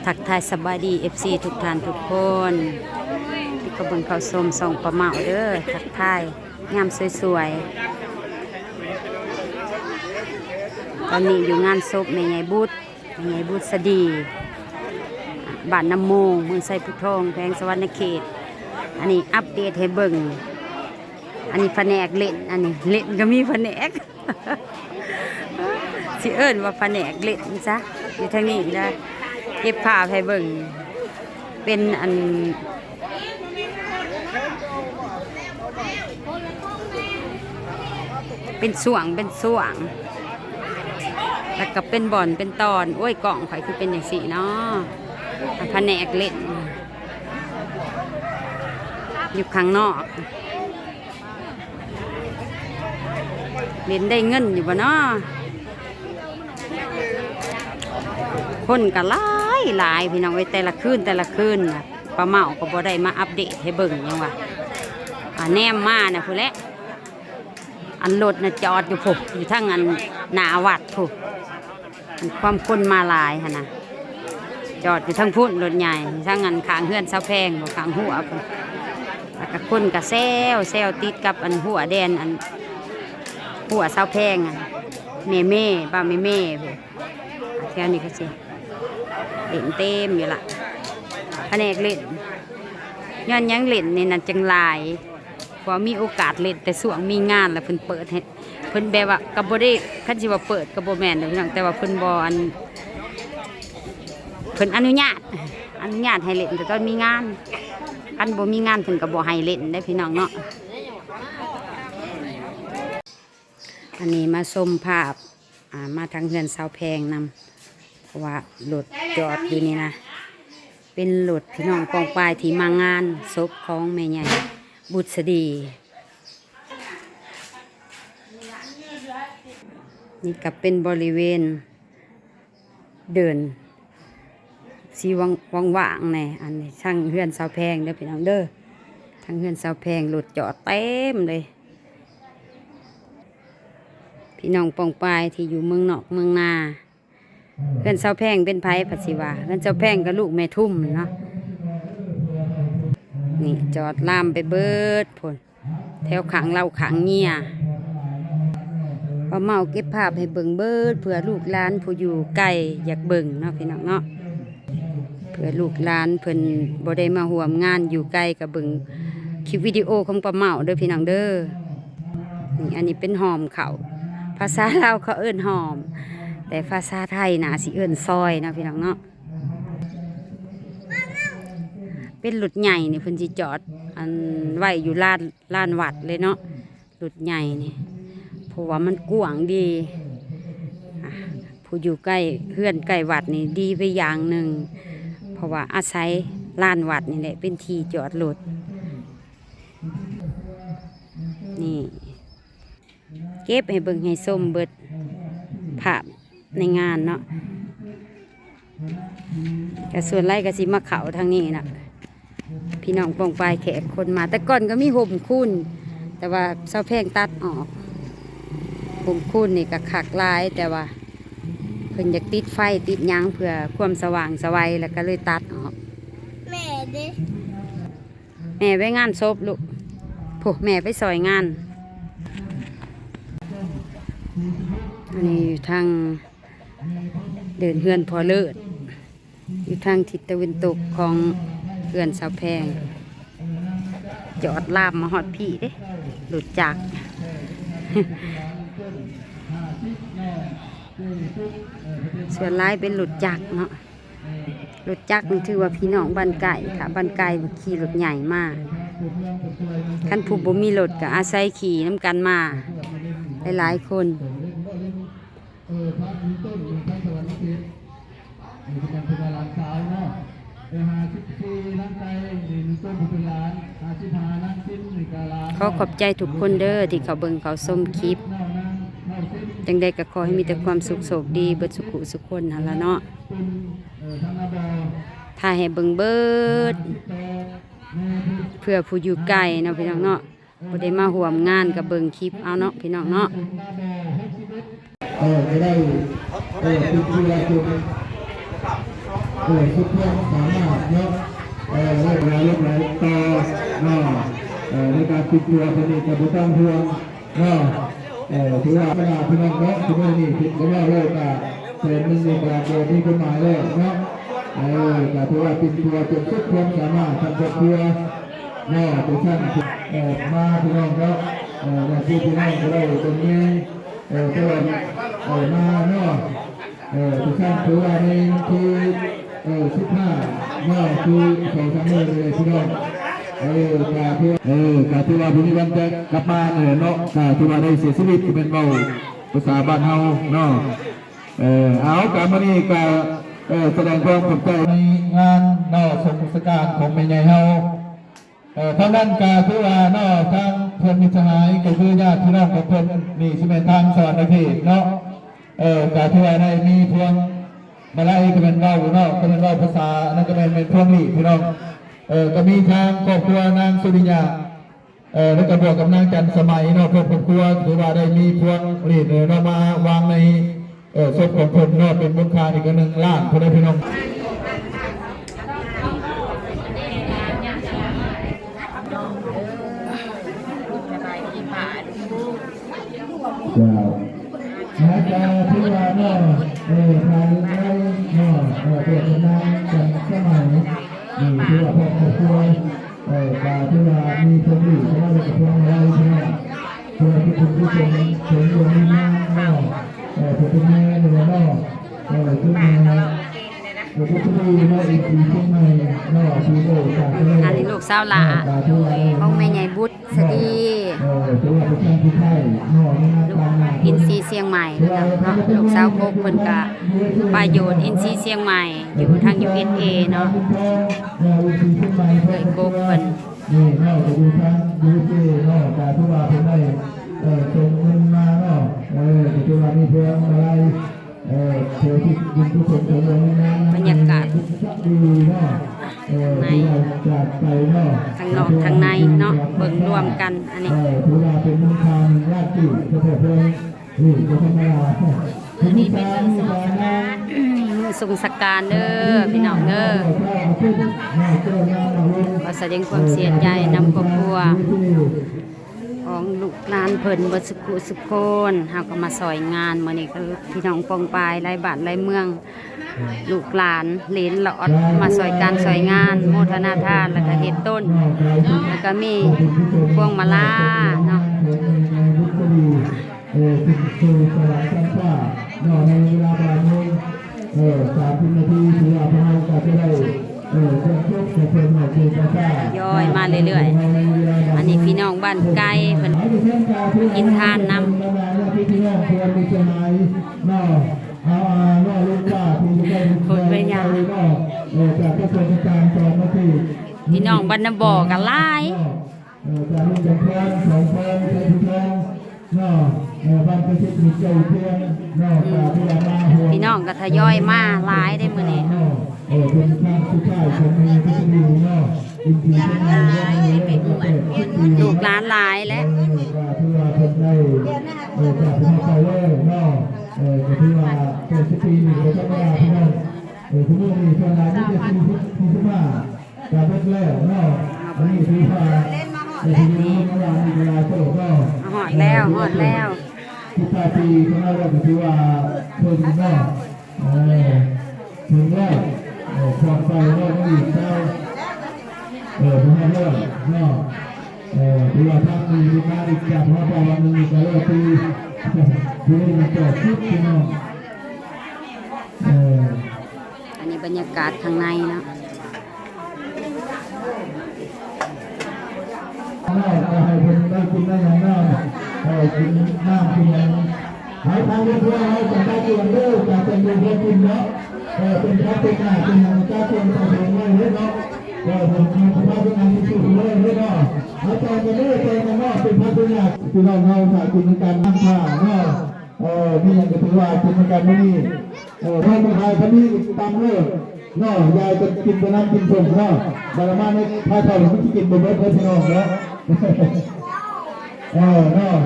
ทักทายสบายดีเอฟซีทุกท่านทุกคนที่กระเบื้องเขาส้มส่องประเมาเด้อทักทายงามสวยๆตอนนี้อยู่งานศพแม่ใหญ่บุตรสดีบ้านน้ำโมงเมืองไซพุทองแพงสวรรณเขตอันนี้อัปเดตให้เบิ่งอันนี้แผนกเล่นอันนี้เล่นก็มีแผนก สิเอิ้นว่าแผนกเล่นซะอยู่ทางนี้นะเก็บภาพให้เบิ่งเป็นอันเป็นส่วงแล้วก็เป็นบ่อนเป็นตอนโอ้ยกล่องข่อยคือเป็นอย่างสี่เนาะแผนกเล่นอยู่ข้างนอกเล่นได้เงินอยู่บ่เนาะคนก็หลายพี่น้องไว้แต่ละคืนป้าเมาก็บ่ได้มาอัปเดตให้เบิ่งยังว่าแนมมาน่ะพุ่นแหละอันรถน่ะจอดอยู่พุ่นอยู่ทางอันหน้าวัดพุ่นความคนมาหลายหั่นน่ะจอดอยู่ทางพุ่นรถใหญ่ทางอันข้างเฮือนเสาแพงบ่ข้างหัวพุ่นแล้วก็คนก็แซวติดกับอันหัวแดนอันหัวเสาแพงอ่ะแม่ป้าแม่พุ่นแถวนี้ก็สิเล่นเต็มอยู่ละแผนกเล่นย้อนยังเล่นนี่นั่นจังหลายเพราะมีโอกาสเล่นแต่ส่วงมีงานแล้วเพิ่นเปิดให้เพิ่นแบบว่าก็บ่ได้คันสิว่าเปิดก็บ่แม่นเด้อพี่น้องแต่ว่าเพิ่นบ่อันเพิ่นอนุญาตให้เล่นแต่ตอนมีงานอันบ่มีงานเพิ่นก็บ่ให้เล่นได้พี่น้องเนาะอันนี้มาชมภาพมาทางเฮือนเสาแพงนำเพราะว่ารถจอดอยู่นี่นะเป็นรถพี่น้องปองปลายที่มางานศพของแม่ใหญ่บุษดีนี่ก็เป็นบริเวณเดินสีว่างๆในอันนี้ช่างเฮือนเสาแพงเด้อพี่น้องเด้อทางเฮือนเสาแพงรถจอดเต็มเลยพี่น้องปองปลายที่อยู่เมืองนอกเมืองนาเฮือนเสาแพงเป็นไผผัดสิว่าเฮือนเสาแพงกับลูกแม่ทุ่มเนาะนี่จอดลามไปเบิดพุ่นแถวขังเราขังเงียป้าเมาเก็บภาพให้เบิ่งเบิดเผื่อลูกหลานผู้อยู่ไกลอยากเบิ่งเนาะพี่น้องเนาะเผื่อลูกหลานเพิ่นบ่ได้มาร่วมงานอยู่ไกลกับเบิ่งคลิปวิดีโอของป้าเมาเด้อพี่น้องเด้อนี่อันนี้เป็นหอมเขาภาษาลาวเขาเอิ้นหอมแต่ภาษาไทยน่ะสิเอิ้นซอยนะพี่น้องเนาะเป็นรถใหญ่นี่เพิ่นสิจอดอันไว้อยู่ลานวัดเลยเนาะรถใหญ่นี่เพราะว่ามันกว้างดีผู้อยู่ใกล้เฮือนใกล้วัดนี่ดีไปอย่างหนึ่งเพราะว่าอาศัยลานวัดนี่แหละเป็นที่จอดรถนี่เก็บให้เบิ่งให้ส้มเบิดภาพในงานเนาะแต่ส่วนไรก็สิมาเขาทางนี้นะพี่น้องปองปลายแขกคนมาแต่ก่อนก็มีห่มคุ้นแต่ว่าเสาแพงตัดออกห่มคุ้นนี่ก็ขักลายแต่ว่าเพิ่นอยากติดไฟติดยางเพื่อความสว่างสวัยแล้วก็เลยตัดออกแม่เด้แม่ไปงานศพลูกพวกแม่ไปซอยงานอันนี้อยู่ทางเดินเฮือนพอเลิศอยู่ทางทิศตะวันตกของเฮือนเสาแพงจอดลามมาฮอดพี่เด้หลุดจัก ส่วนร้ายเป็นหลุดจักเนาะหลุดจักนี่ถือว่าพี่น้องบ้านไก่ค่ะบ้านไก่ขี่รถใหญ่มากคันผู้บ่มีรถก็อาศัยขี่น้ำกันมาหลายๆคนขอบใจทุกคนเด้อที่เขาเบิ่งเขาส้มคลิปจังใดก็ขอให้มีแต่ความสุขโศกดีเบิดสุขุสุขคนนั่นละเนาะถ่ายให้เบิ่งเบิดเพื่อผู้อยู่ไกลเนาะพี่น้องเนาะบ่ได้มาร่วมงานกับเบิ่งคลิปเอาเนาะพี่น้องเนาะจะได้ดูแล ทุกคนสามารถเนาะเรื่องรายต่อเนาะในการติดตัวคนนี้กับบุตรห่วงเนาะถือว่าเวลาพี่น้องเนาะที่นี่ผิดก็ว่าเลยก็เป็นหนึ่งในการโดยมีกฎหมายเลยเนาะก็ถือว่าติดตัวจนสุดความสามารถทำครอบครัวเนาะทุกท่านมาพี่น้องเนาะอย่างที่พี่น้องเราตรงนี้ตลอดมาเนาะทุกท่านถือว่าในคือ15เนาะคือ2-3 มื้อเลยพี่น้องการที่ว่าพรุ่งนี้วันจะกลับมาเนาะการที่ว่าได้เสียชีวิตเป็นเบาภาษาบ้านเฮาเนาะเอาการมานี่ก็แสดงความขอบใจในงานเนาะสงกรานต์ของแม่ใหญ่เฮาทางด้านการที่ว่าเนาะทางเพื่อนมิตรสหายก็คือญาติพี่น้องของเพื่อนนี่สิเป็นทางสวรรค์เขตเนาะการที่ว่าได้มีพวงมาไล่ก็เป็นเบาเนาะก็เป็นเบาภาษานั่นก็เป็นพวงนี่พี่น้องก็มีทางครอบครัวนางสุริยาแล้วก็บวกกับนางจันสมัยเนาะเพื่อนครอบครัวถือว่าได้มีพวงรีดเรามาวางในศพของคนเนาะเป็นมูลค่าอีก1 ล้านพี่น้องนะจ๊ะที่ว่าเนาะทางได้เนาะเกิดนางจันสมัยนี่ที่ว่าครอบครัวบาที่ว่ามีคนอยู่เพราะว่าเป็นคนอะไรที่ว่าที่คุณผู้ชมเห็นอยู่นี่นะเนาะเป็นแม่หรือเนาะขึ้นมาหรือผู้ดูเนาะอีกทีขึ้นมาเนาะที่โอ้จากที่อันนี้ลูกสาวหลาของแม่ใหญ่บุตรสดีที่ว่าเป็นที่ไทยเนาะอินซีเชียงใหม่เนาะลูกสาวโคกเพิ่นก็ประโยชน์อินซีเชียงใหม่อยู่ทาง USA เนาะเคยโคกเพิ่นนี่เนาะอยู่ทาง USA เนาะแต่ที่ว่าเพิ่นได้ส่งเงินมาเนาะที่ว่ามีเพิ่มอะไรเธอที่ยินผู้ชมเธอเลยนะบรรยากาศดีเนาะในทางนอกทางในเนาะเบิ่งรวมกันอันนี้ถือว่าเป็นมุขทางราชกิจเฉพาะเพิ่นนี่ก็ธรรมดานี่เป็นมือสงสการเด้อพี่น้องเด้อขอแสดงความเสียใจนำครอบครัวของลูกหลานเพิ่นบ่สุขสุขคนเฮาก็มาซอยงานมื้อนี้คือพี่น้องปองปายหลายบ้านหลายเมืองลูกหลานเหลนหลอดมาซอยการซอยงานโมทนาทานแล้วก็เฮ็ดต้นแล้วก็มีพวงมาลาเนาะคือสลายสั้นว่าเนาะในเวลาประมาณ30 นาทีถือว่าพวกเราก็จะได้ย่อยมาเรื่อยๆอันนี้พี่น้องบ้านไกลเพิ่นกินทานนำคนไปยาพี่น้องบ้านนบ่อกันหลายพี่น้องก็ทยอยมาหลายได้มื้อนี้ลูกหลานหลายแล้วหอดแล้วทุกปีของเราก็ถือว่าเพิ่มเนาะถึงแล้วความใจเราไม่หยุดเจ้าพวกเราเนาะถือว่าทำมีมาอีกจากพระบาทวันนี้ก็เลยปีที่มันจบทุกปีเนาะอันนี้บรรยากาศข้างในเนาะก็ให้คนได้กินได้อย่างนั้นกินน้ำกินอย่างหายทางเรื่องเราจะได้กินเรื่อยจะเป็นเรื่องกินเนาะเป็นพระเป็นหน้าเป็นอย่างเจ้าเป็นประชาชนเลยเนาะผมมีพระเป็นงานที่สุดเลยเนาะอาจารย์จะเลื่อยเป็นเนาะเป็นพระเป็นหน้าที่เราถ่ายกิจการนั่งผ้าเนาะนี่ยังจะถือว่ากิจการไม่นี่ถ้าไม่ทายพันนี้ตามเลยเนาะยายจะกินไปน้ำกินส่งเนาะบารมาในพายเท่าหรือไม่กินบนรถพี่น้องเนาะเนาะ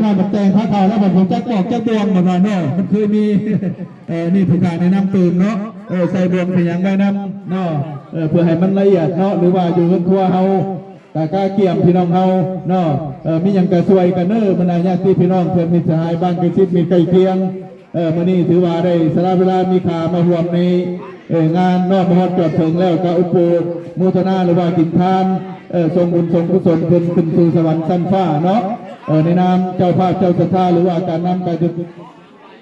งานแบบแต่งพระเท่าแล้วแบบผมจะกอกจะตวงแบบนั้นเนาะมันเคยมีนี่ผู้การในน้ำตื่นเนาะ ใส่บวงเป็นอย่างไรน้ำเนาะเพื่อให้มันละเอียดเนาะหรือว่าอยู่บนครัวเฮาตากาเกี่ยมพี่น้องเฮาเนาะมีอย่างกระซวยกันเนอบรรดาญาติพี่น้องเพื่อนมิตรสหายบ้านใกล้ชิดมีใกล้เคียงมื้อนี้ถือว่าได้สละเวลามีค่ามาร่วมในงานนอกมหรสพถึงแล้วก็อุปโมทนาหรือว่ากินทานทรงบุญทรงกุศลเพิ่นขึ้นสู่สวรรค์ชั้นฟ้าเนาะในนามเจ้าภาพเจ้าศรัทธาหรือว่าการนำการ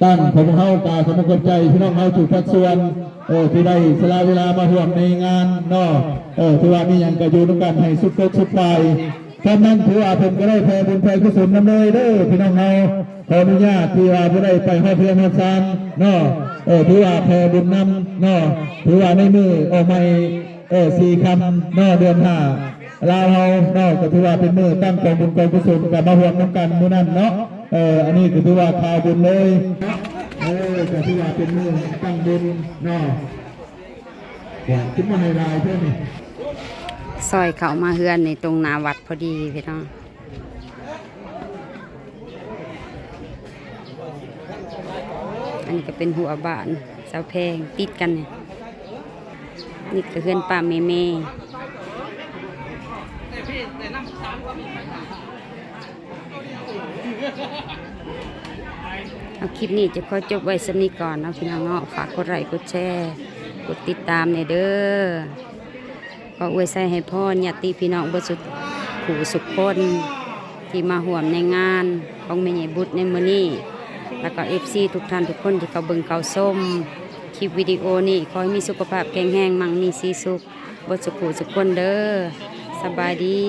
ตั้งของเฮากาสมกใจพี่น้องเฮาถูกทักส่วนที่ได้สละเวลามาร่วมในงานเนาะที่ว่ามีอย่างกระยูนกันให้สุดสุดไปฉะนั้นถือว่าผมก็ได้แผ่บุญแผ่กุศลนำเลยเด้อพี่น้องเฮาขออนุญาตที่ว่าผู้ได้ไปให้เพื่อนมาซานเนาะถือว่าแผ่บุญนำเนาะถือว่าในมือออกมา4 คำเนาะเดือน5ลาวเฮาเนาะก็ถือว่าเป็นมือตั้งกองบุญกองกุศลกับมาร่วมน้ำกันมื้อนั้นเนาะอันนี้ก็ถือว่าข่าวบุญเลยก็ถือว่าเป็นมือตั้งบุญเนาะคิดมาให้ลายเพื่อนนี่ ซอยเข้ามาเฮือนในตรงหน้าวัดพอดีพี่น้องอันนี้ก็เป็นหัวบ้านเสาแพงติดกันเนี่ยนี่ก็เฮือนป้าเมเอาคลิปนี้จะขอจบไว้สำนี้ก่อนนะพี่น้องเนาะฝากกดไลค์กดแชร์กดติดตามในเด้อก็อวยใส่ให้พ่อญาติพี่น้องบ่สุดขู่สุขคนที่มาห่วมในงานของแม่ใหญ่บุตรในมื้อนี้แล้วก็ FC ทุกท่านทุกคนที่เขาเบิ่งเขาส้มคลิปวิดีโอนี้ขอให้มีสุขภาพแข็งแรงมั่งมีสีสุขบ่สุขขู่สุขคนเด้อสบายดี